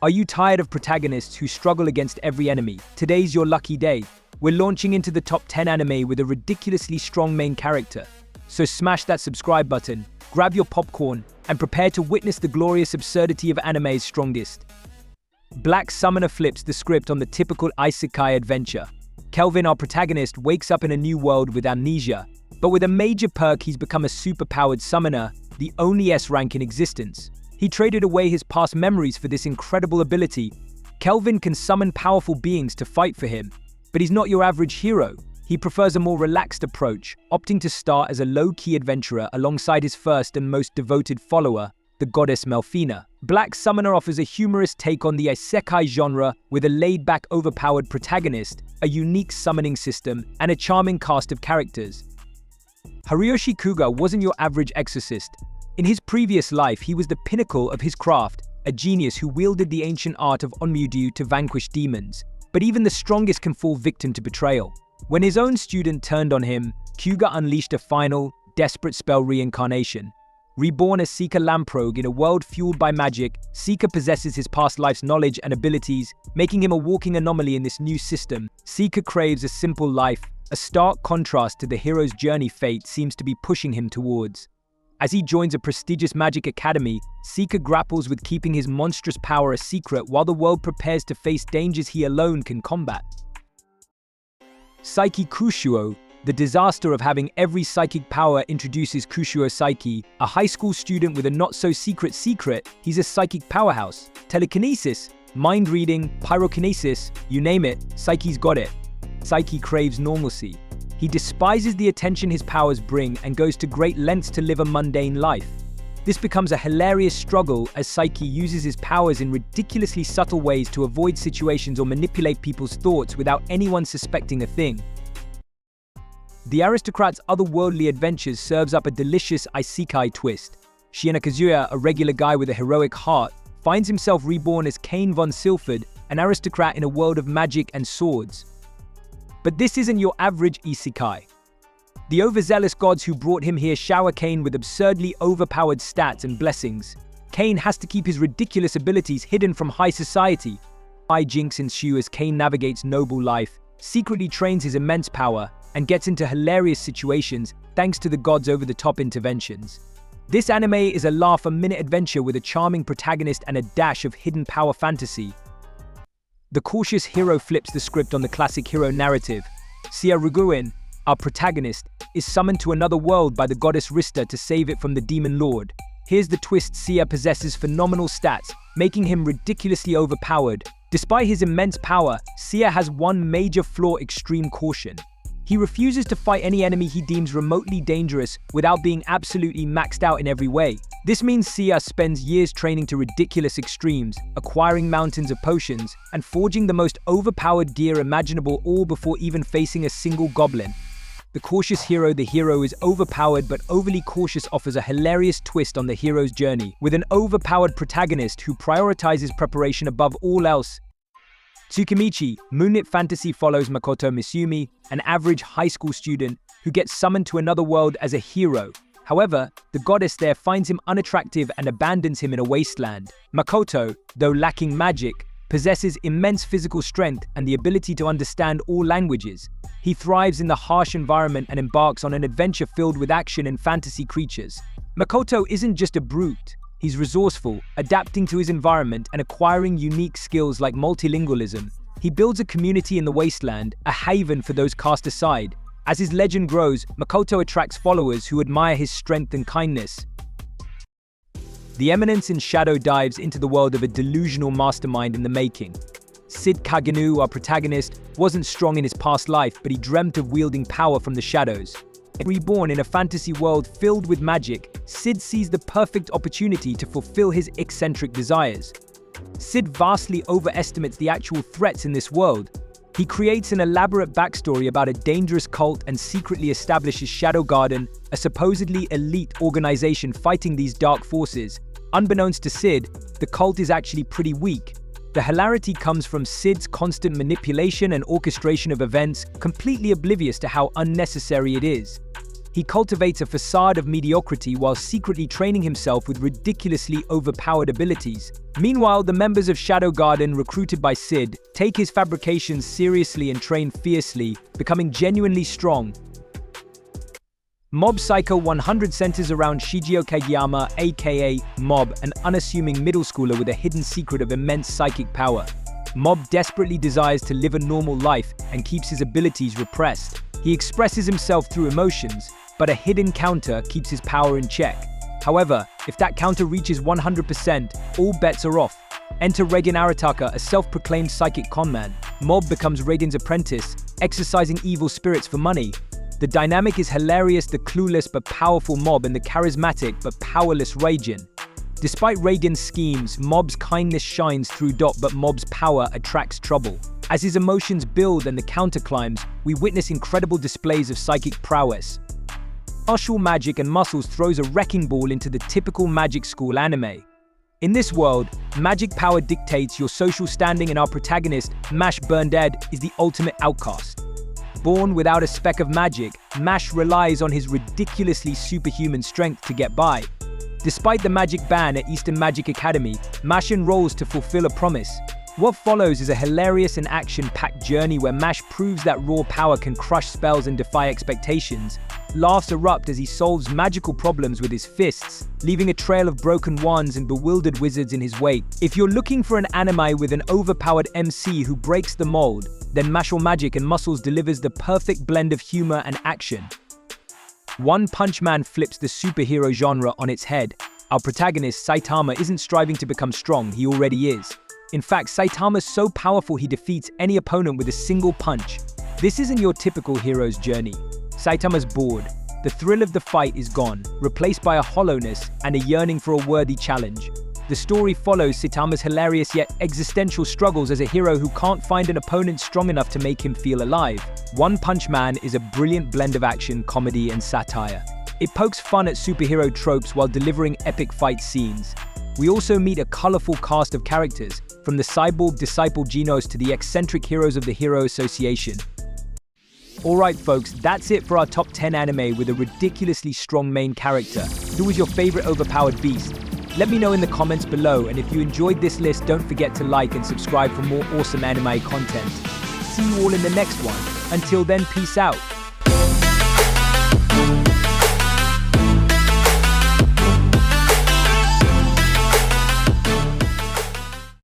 Are you tired of protagonists who struggle against every enemy? Today's your lucky day. We're launching into the top 10 anime with a ridiculously strong main character. So smash that subscribe button, grab your popcorn, and prepare to witness the glorious absurdity of anime's strongest. Black Summoner flips the script on the typical isekai adventure. Kelvin, our protagonist, wakes up in a new world with amnesia, but with a major perk, he's become a super-powered summoner, the only S rank in existence. He traded away his past memories for this incredible ability. Kelvin can summon powerful beings to fight for him, but he's not your average hero. He prefers a more relaxed approach, opting to start as a low-key adventurer alongside his first and most devoted follower, the goddess Melfina. Black Summoner offers a humorous take on the isekai genre with a laid-back, overpowered protagonist, a unique summoning system, and a charming cast of characters. Hiroshi Kuga wasn't your average exorcist. In his previous life, he was the pinnacle of his craft, a genius who wielded the ancient art of Onmyudu to vanquish demons. But even the strongest can fall victim to betrayal. When his own student turned on him, Kuga unleashed a final, desperate spell reincarnation. Reborn as Seeker Lamprogue in a world fueled by magic, Seeker possesses his past life's knowledge and abilities, making him a walking anomaly in this new system. Seeker craves a simple life, a stark contrast to the hero's journey fate seems to be pushing him towards. As he joins a prestigious magic academy, Seeker grapples with keeping his monstrous power a secret while the world prepares to face dangers he alone can combat. Psyche Kushuo, the disaster of having every psychic power, introduces Kushuo Psyche, a high school student with a not-so-secret secret. He's a psychic powerhouse. Telekinesis, mind reading, pyrokinesis, you name it, Psyche's got it. Psyche craves normalcy. He despises the attention his powers bring and goes to great lengths to live a mundane life. This becomes a hilarious struggle as Psyche uses his powers in ridiculously subtle ways to avoid situations or manipulate people's thoughts without anyone suspecting a thing. The aristocrat's otherworldly adventures serves up a delicious isekai twist. Shiina Kazuya, a regular guy with a heroic heart, finds himself reborn as Cain von Silford, an aristocrat in a world of magic and swords. But this isn't your average isekai. The overzealous gods who brought him here shower Cain with absurdly overpowered stats and blessings. Cain has to keep his ridiculous abilities hidden from high society. Hijinks ensue as Cain navigates noble life, secretly trains his immense power, and gets into hilarious situations thanks to the gods' over-the-top interventions. This anime is a laugh-a-minute adventure with a charming protagonist and a dash of hidden power fantasy. The cautious hero flips the script on the classic hero narrative. ZARAR-KUN, our protagonist, is summoned to another world by the goddess Rista to save it from the demon lord. Here's the twist: Sia possesses phenomenal stats, making him ridiculously overpowered. Despite his immense power, Sia has one major flaw: extreme caution. He refuses to fight any enemy he deems remotely dangerous without being absolutely maxed out in every way. This means Sia spends years training to ridiculous extremes, acquiring mountains of potions, and forging the most overpowered gear imaginable, all before even facing a single goblin. The cautious hero, the hero is overpowered but overly cautious, offers a hilarious twist on the hero's journey, with an overpowered protagonist who prioritizes preparation above all else. Tsukimichi, Moonlit Fantasy follows Makoto Misumi, an average high school student who gets summoned to another world as a hero. However, the goddess there finds him unattractive and abandons him in a wasteland. Makoto, though lacking magic, possesses immense physical strength and the ability to understand all languages. He thrives in the harsh environment and embarks on an adventure filled with action and fantasy creatures. Makoto isn't just a brute. He's resourceful, adapting to his environment and acquiring unique skills like multilingualism. He builds a community in the wasteland, a haven for those cast aside. As his legend grows, Makoto attracts followers who admire his strength and kindness. The Eminence in Shadow dives into the world of a delusional mastermind in the making. Sid Kagenu, our protagonist, wasn't strong in his past life, but he dreamt of wielding power from the shadows. Reborn in a fantasy world filled with magic, Sid sees the perfect opportunity to fulfill his eccentric desires. Sid vastly overestimates the actual threats in this world. He creates an elaborate backstory about a dangerous cult and secretly establishes Shadow Garden, a supposedly elite organization fighting these dark forces. Unbeknownst to Sid, the cult is actually pretty weak. The hilarity comes from Sid's constant manipulation and orchestration of events, completely oblivious to how unnecessary it is. He cultivates a facade of mediocrity while secretly training himself with ridiculously overpowered abilities. Meanwhile, the members of Shadow Garden, recruited by Sid, take his fabrications seriously and train fiercely, becoming genuinely strong. Mob Psycho 100 centers around Shigeo Kageyama, aka Mob, an unassuming middle schooler with a hidden secret of immense psychic power. Mob desperately desires to live a normal life and keeps his abilities repressed. He expresses himself through emotions, but a hidden counter keeps his power in check. However, if that counter reaches 100%, all bets are off. Enter Reigen Arataka, a self-proclaimed psychic conman. Mob becomes Raiden's apprentice, exercising evil spirits for money. The dynamic is hilarious, the clueless but powerful Mob and the charismatic but powerless Reigen. Despite Reigen's schemes, Mob's kindness shines through, but Mob's power attracts trouble. As his emotions build and the counter climbs, we witness incredible displays of psychic prowess. Martial magic and muscles throws a wrecking ball into the typical magic school anime. In this world, magic power dictates your social standing, and our protagonist, Mash Burndead, is the ultimate outcast. Born without a speck of magic, Mash relies on his ridiculously superhuman strength to get by. Despite the magic ban at Eastern Magic Academy, Mash enrolls to fulfill a promise. What follows is a hilarious and action-packed journey where Mash proves that raw power can crush spells and defy expectations. Laughs erupt as he solves magical problems with his fists, leaving a trail of broken wands and bewildered wizards in his wake. If you're looking for an anime with an overpowered MC who breaks the mold, then Martial Magic and Muscles delivers the perfect blend of humor and action. One Punch Man flips the superhero genre on its head. Our protagonist, Saitama, isn't striving to become strong, he already is. In fact, Saitama's so powerful he defeats any opponent with a single punch. This isn't your typical hero's journey. Saitama's bored. The thrill of the fight is gone, replaced by a hollowness and a yearning for a worthy challenge. The story follows Saitama's hilarious yet existential struggles as a hero who can't find an opponent strong enough to make him feel alive. One Punch Man is a brilliant blend of action, comedy, and satire. It pokes fun at superhero tropes while delivering epic fight scenes. We also meet a colorful cast of characters, from the cyborg disciple Genos to the eccentric heroes of the Hero Association. Alright folks, that's it for our top 10 anime with a ridiculously strong main character. Who was your favorite overpowered beast? Let me know in the comments below, and if you enjoyed this list, don't forget to like and subscribe for more awesome anime content. See you all in the next one. Until then, peace out.